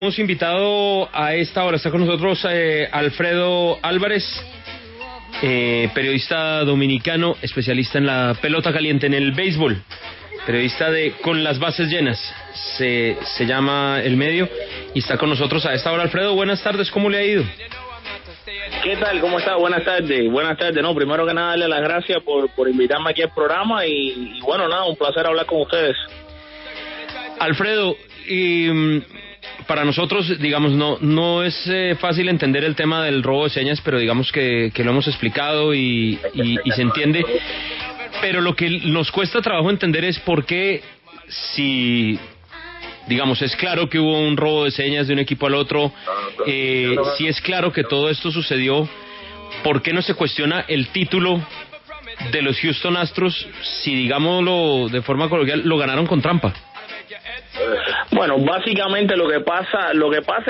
Hemos invitado a esta hora, está con nosotros Alfredo Álvarez, periodista dominicano, especialista en la pelota caliente, en el béisbol, periodista de Con las Bases Llenas, se llama el medio, y está con nosotros a esta hora. Alfredo, buenas tardes, ¿cómo le ha ido? ¿Qué tal? ¿Cómo está? Buenas tardes. No, primero que nada, darle las gracias por invitarme aquí al programa y bueno, nada, un placer hablar con ustedes. Alfredo, para nosotros, digamos, no es fácil entender el tema del robo de señas, pero digamos que lo hemos explicado y se entiende. Pero lo que nos cuesta trabajo entender es por qué, si, digamos, es claro que hubo un robo de señas de un equipo al otro, si es claro que todo esto sucedió, ¿por qué no se cuestiona el título de los Houston Astros si, digámoslo de forma coloquial, lo ganaron con trampa? Bueno, básicamente lo que pasa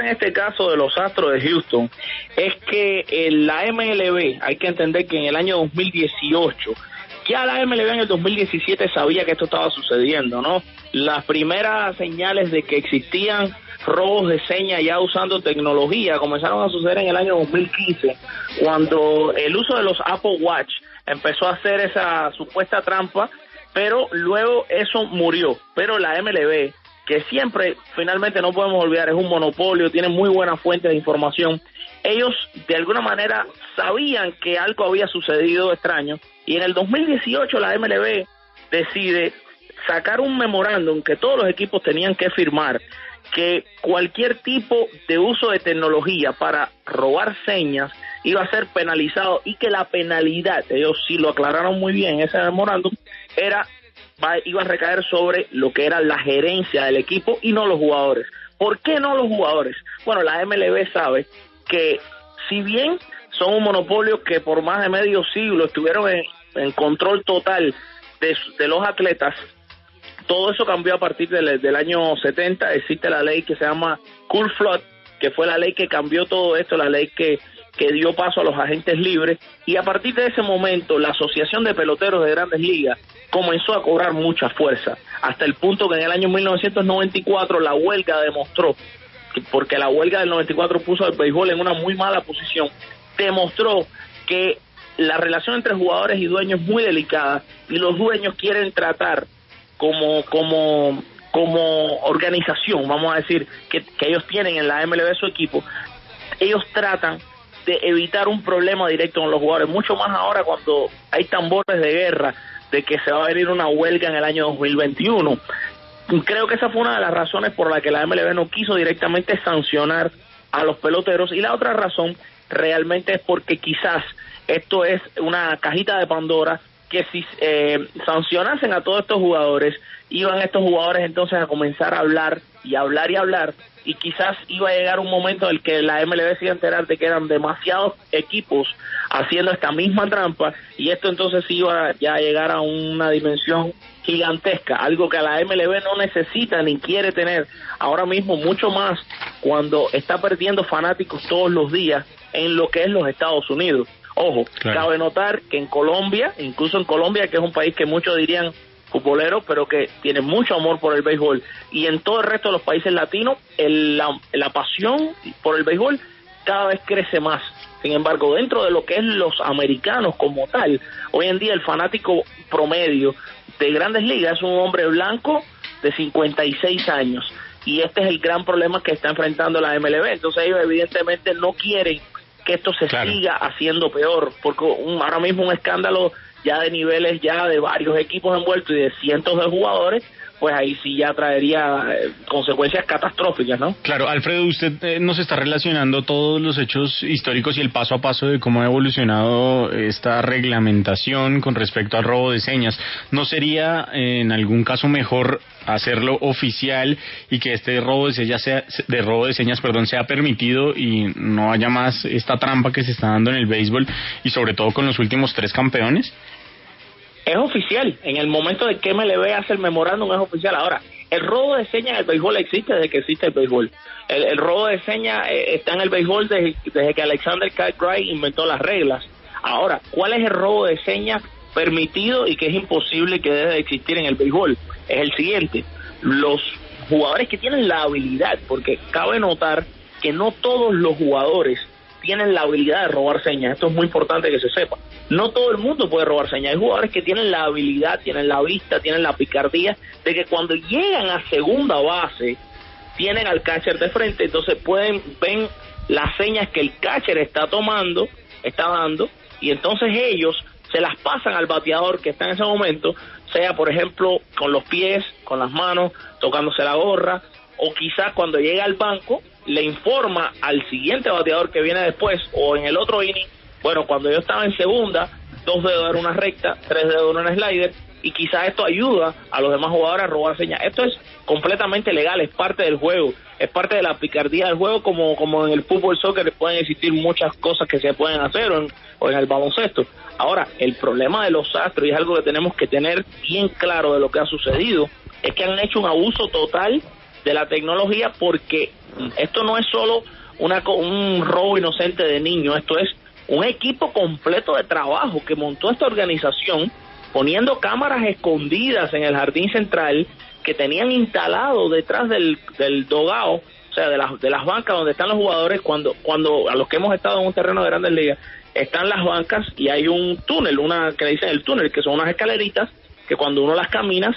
en este caso de los Astros de Houston es que en la MLB, hay que entender que en el año 2018, ya la MLB en el 2017 sabía que esto estaba sucediendo, ¿no? Las primeras señales de que existían robos de señas ya usando tecnología comenzaron a suceder en el año 2015, cuando el uso de los Apple Watch empezó a hacer esa supuesta trampa, pero luego eso murió. Pero la MLB, que siempre, finalmente no podemos olvidar, es un monopolio, tiene muy buenas fuentes de información, ellos de alguna manera sabían que algo había sucedido extraño, y en el 2018 la MLB decide sacar un memorándum que todos los equipos tenían que firmar, que cualquier tipo de uso de tecnología para robar señas iba a ser penalizado, y que la penalidad, ellos sí lo aclararon muy bien, ese memorándum, iba a recaer sobre lo que era la gerencia del equipo y no los jugadores. ¿Por qué no los jugadores? Bueno, la MLB sabe que si bien son un monopolio que por más de medio siglo estuvieron en control total de los atletas, todo eso cambió a partir del año 70. Existe la ley que se llama Cole Flood, que fue la ley que cambió todo esto, la ley que dio paso a los agentes libres, y a partir de ese momento la Asociación de Peloteros de Grandes Ligas comenzó a cobrar mucha fuerza, hasta el punto que en el año 1994 la huelga demostró, porque la huelga del 94 puso al béisbol en una muy mala posición, demostró que la relación entre jugadores y dueños es muy delicada, y los dueños quieren tratar como organización, vamos a decir, que ellos tienen en la MLB su equipo, ellos tratan de evitar un problema directo con los jugadores, mucho más ahora cuando hay tambores de guerra de que se va a venir una huelga en el año 2021. Creo que esa fue una de las razones por la que la MLB no quiso directamente sancionar a los peloteros, y la otra razón realmente es porque quizás esto es una cajita de Pandora, que si sancionasen a todos estos jugadores, iban estos jugadores entonces a comenzar a hablar, y quizás iba a llegar un momento en el que la MLB se iba a enterar de que eran demasiados equipos haciendo esta misma trampa, y esto entonces iba ya a llegar a una dimensión gigantesca, algo que la MLB no necesita ni quiere tener ahora mismo, mucho más cuando está perdiendo fanáticos todos los días en lo que es los Estados Unidos. Ojo, claro. Cabe notar que en Colombia, incluso en Colombia, que es un país que muchos dirían futbolero, pero que tiene mucho amor por el béisbol, y en todo el resto de los países latinos, la pasión por el béisbol cada vez crece más. Sin embargo, dentro de lo que es los americanos como tal, hoy en día el fanático promedio de Grandes Ligas es un hombre blanco de 56 años, y este es el gran problema que está enfrentando la MLB. Entonces ellos evidentemente no quieren que esto se siga haciendo peor, porque ahora mismo un escándalo ya de niveles ya de varios equipos envueltos y de cientos de jugadores, pues ahí sí ya traería consecuencias catastróficas, ¿no? Claro, Alfredo, usted nos está relacionando todos los hechos históricos y el paso a paso de cómo ha evolucionado esta reglamentación con respecto al robo de señas. ¿No sería en algún caso mejor hacerlo oficial y que este robo de señas sea permitido y no haya más esta trampa que se está dando en el béisbol, y sobre todo con los últimos 3 campeones? Es oficial, en el momento de que MLB hace el memorándum es oficial. Ahora, el robo de señas en el béisbol existe desde que existe el béisbol. El robo de señas está en el béisbol desde que Alexander Gray inventó las reglas. Ahora, ¿cuál es el robo de señas permitido y que es imposible que debe de existir en el béisbol? Es el siguiente: los jugadores que tienen la habilidad, porque cabe notar que no todos los jugadores tienen la habilidad de robar señas. Esto es muy importante que se sepa. No todo el mundo puede robar señas. Hay jugadores que tienen la habilidad, tienen la vista, tienen la picardía de que cuando llegan a segunda base tienen al catcher de frente, entonces ven las señas que el catcher está dando, y entonces ellos se las pasan al bateador que está en ese momento, sea por ejemplo con los pies, con las manos, tocándose la gorra, o quizás cuando llega al banco le informa al siguiente bateador que viene después, o en el otro inning, bueno, cuando yo estaba en segunda, 2 dedos era una recta, 3 dedos era un slider, y quizás esto ayuda a los demás jugadores a robar señas. Esto es completamente legal, es parte del juego, es parte de la picardía del juego, como en el fútbol, soccer pueden existir muchas cosas que se pueden hacer, o en el baloncesto. Ahora, el problema de los Astros, y es algo que tenemos que tener bien claro de lo que ha sucedido, es que han hecho un abuso total de la tecnología, porque esto no es solo un robo inocente de niños, esto es un equipo completo de trabajo que montó esta organización, poniendo cámaras escondidas en el jardín central que tenían instalado detrás del dogao, o sea, de las bancas donde están los jugadores. Cuando a los que hemos estado en un terreno de Grandes Ligas, están las bancas y hay un túnel, que le dicen el túnel, que son unas escaleritas que cuando uno las caminas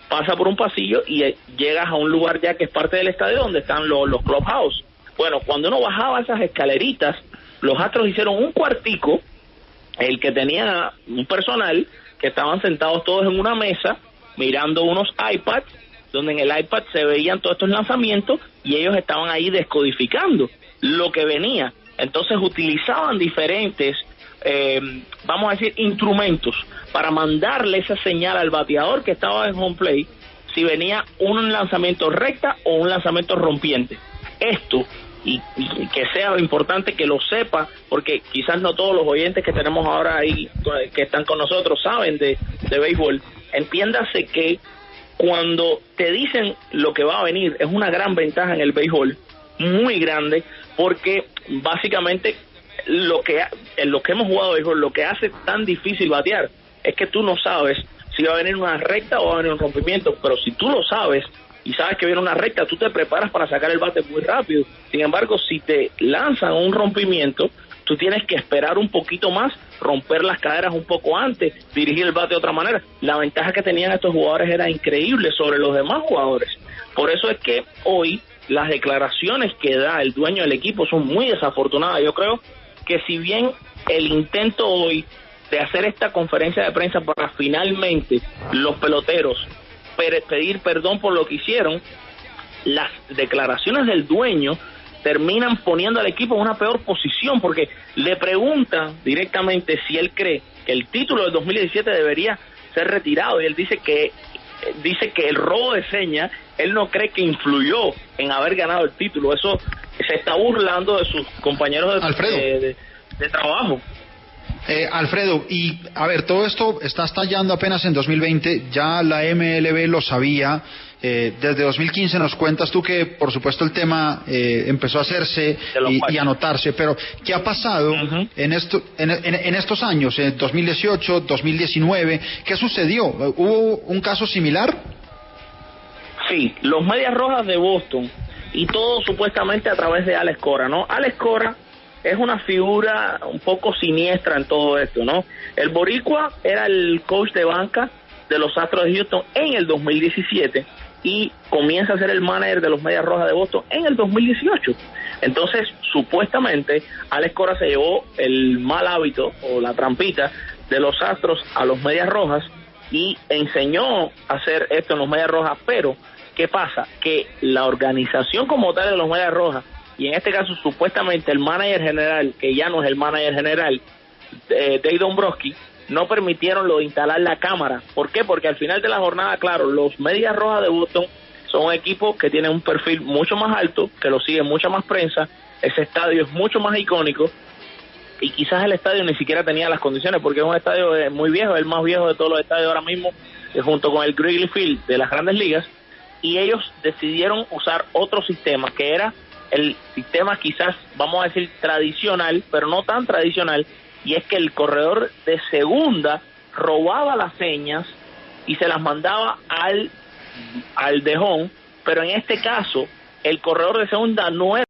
pasa por un pasillo y llegas a un lugar ya que es parte del estadio donde están los clubhouse. Bueno, cuando uno bajaba esas escaleritas, los Astros hicieron un cuartico, el que tenía un personal que estaban sentados todos en una mesa mirando unos iPads, donde en el iPad se veían todos estos lanzamientos y ellos estaban ahí descodificando lo que venía. Entonces utilizaban diferentes, vamos a decir, instrumentos para mandarle esa señal al bateador que estaba en home plate si venía un lanzamiento recta o un lanzamiento rompiente. Esto, y que sea importante que lo sepa, porque quizás no todos los oyentes que tenemos ahora ahí, que están con nosotros, saben de béisbol. Entiéndase que cuando te dicen lo que va a venir, es una gran ventaja en el béisbol, muy grande, porque básicamente en lo que hemos jugado béisbol, lo que hace tan difícil batear es que tú no sabes si va a venir una recta o va a venir un rompimiento, pero si tú lo sabes y sabes que viene una recta, tú te preparas para sacar el bate muy rápido. Sin embargo, si te lanzan un rompimiento, tú tienes que esperar un poquito más, romper las caderas un poco antes, dirigir el bate de otra manera. La ventaja que tenían estos jugadores era increíble sobre los demás jugadores. Por eso es que hoy las declaraciones que da el dueño del equipo son muy desafortunadas. Yo creo que si bien el intento hoy de hacer esta conferencia de prensa para finalmente los peloteros pedir perdón por lo que hicieron, las declaraciones del dueño terminan poniendo al equipo en una peor posición, porque le preguntan directamente si él cree que el título del 2017 debería ser retirado, y él dice que el robo de señas, él no cree que influyó en haber ganado el título. Eso se está burlando de sus compañeros de trabajo. Alfredo, y a ver, todo esto está estallando apenas en 2020, ya la MLB lo sabía. Desde 2015 nos cuentas tú que por supuesto el tema empezó a hacerse y anotarse, pero ¿qué ha pasado en estos años, en 2018, 2019? ¿Qué sucedió? ¿Hubo un caso similar? Sí, los Medias Rojas de Boston, y todo supuestamente a través de Alex Cora, ¿no? Alex Cora es una figura un poco siniestra en todo esto, ¿no? El boricua era el coach de banca de los Astros de Houston en el 2017 y comienza a ser el manager de los Medias Rojas de Boston en el 2018. Entonces, supuestamente, Alex Cora se llevó el mal hábito o la trampita de los Astros a los Medias Rojas y enseñó a hacer esto en los Medias Rojas, pero ¿qué pasa? Que la organización como tal de los Medias Rojas, y en este caso supuestamente el manager general, que ya no es el manager general, Dave Dombrowski, no permitieron lo de instalar la cámara. ¿Por qué? Porque al final de la jornada, claro, los Medias Rojas de Boston son un equipo que tiene un perfil mucho más alto, que lo sigue mucha más prensa, ese estadio es mucho más icónico, y quizás el estadio ni siquiera tenía las condiciones, porque es un estadio muy viejo, el más viejo de todos los estadios ahora mismo, junto con el Wrigley Field de las Grandes Ligas, y ellos decidieron usar otro sistema, que era el sistema quizás, vamos a decir, tradicional, pero no tan tradicional, y es que el corredor de segunda robaba las señas y se las mandaba al de home, pero en este caso el corredor de segunda no es